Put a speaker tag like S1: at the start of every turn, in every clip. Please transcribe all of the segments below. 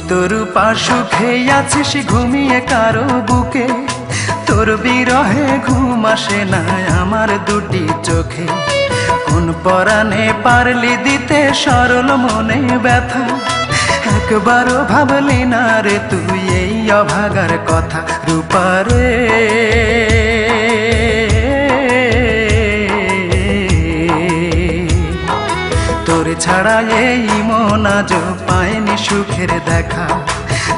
S1: তোর পাশুখে আছিস ঘুমিয়ে কারো বুকে, তোর বিরহে ঘুম আসে না আমার দুটি চোখে। কোন পরাণে পারলি দিতে সরল মনে ব্যথা, একবারও ভাবলি না রে তুই এই অভাগার কথা। রূপারে তোর ছাড়া এই মন আজ পায়নি সুখের দেখা,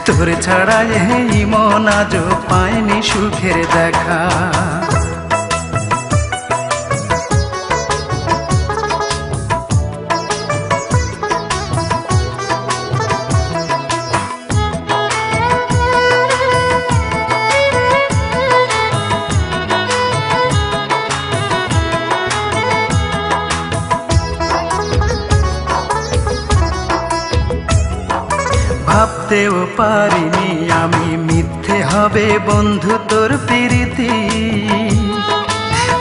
S1: তোর ছাড়া এই মন আজ পায়নি সুখের দেখা। ভাবতেও পারিনি আমি মিথ্যে হবে বন্ধু তোর প্রীতি।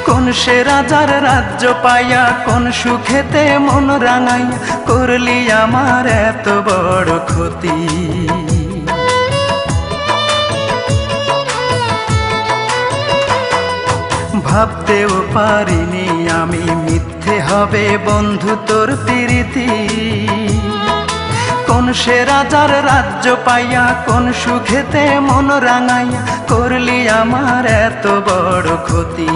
S1: কোন সে রাজার রাজ্য পাইয়া কোন সুখেতে মন রাঙাইয়া করলি আমার এত বড় ক্ষতি। ভাবতেও পারিনি আমি মিথ্যে হবে বন্ধু তোর প্রীতি। কোন সে রাজার রাজ্য পাইয়া কোন সুখেতে মন রাঙাইয়া করলি আমার এত বড় ক্ষতি।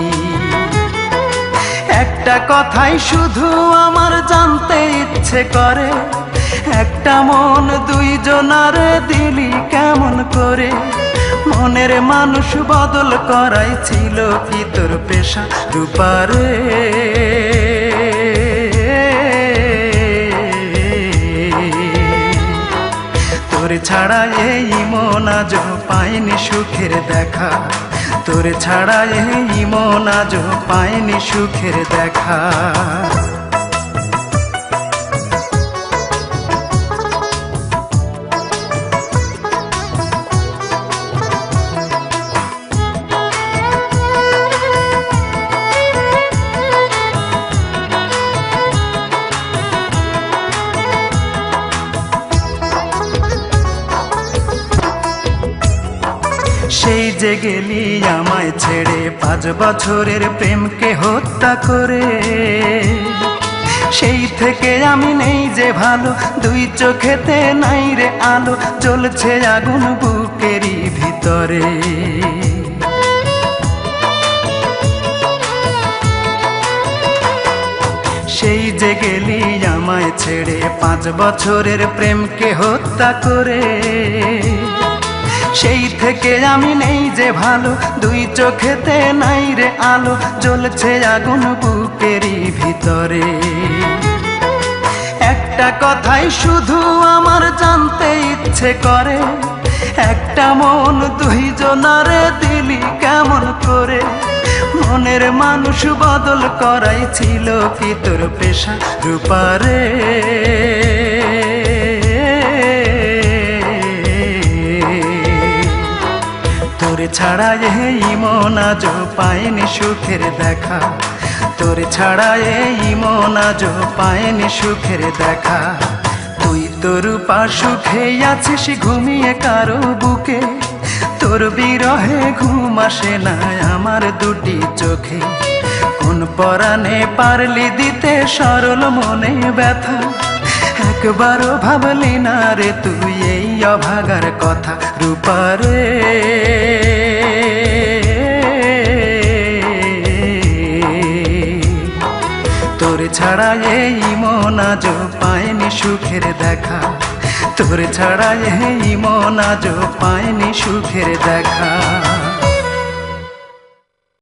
S1: একটা কথাই শুধু আমার জানতে ইচ্ছে করে, একটা মন দুইজনার দিলি কেমন করে। মনের মানুষ বদল করাই ছিল কি তোর পেশা। রূপারে তোর ছাড়া এই মন আজ পায়নি সুখের দেখা, তোর ছাড়া এই মন আজ পায়নি সুখের দেখা। সেই যে গেলি আমায় ছেড়ে 5 বছরের প্রেমকে হত্যা করে, সেই থেকে আমি নেই যে ভালো, দুই চোখেতে নাই রে আলো, জ্বলছে আগুন বুকেরই ভিতরে। সেই যে গেলি আমায় ছেড়ে 5 বছরের প্রেমকে হত্যা করে, সেই থেকে আমি নেই যে ভালো, দুই চোখেতে নাই রে আলো, জ্বলছে আগুন বুকেরই ভিতরে। একটা কথাই শুধু আমার জানতে ইচ্ছে করে, একটা মন দুইজনারে দিলি কেমন করে। মনের মানুষ বদল করাই ছিল কি তোর পেশা। রূপারে তোর ছাড়া এই মন আজ পায়নি সুখের দেখা, তোর ছাড়া এই মন আজ পায়নি সুখের দেখা। তুই তোর পাশুখে আছিস ঘুমিয়ে কারো বুকে, তোর বিরহে ঘুম আসে না আমার দুটি চোখে। কোন পরাণে পারলি দিতে সরল মনে ব্যথা, একবারও ভাবলি না রে তুই এই অভাগার কথা। রূপারে তোর ছাড়া এই মন আজ পায়নি সুখের দেখা, তোর ছাড়া এই মন আজ পায়নি সুখের দেখা।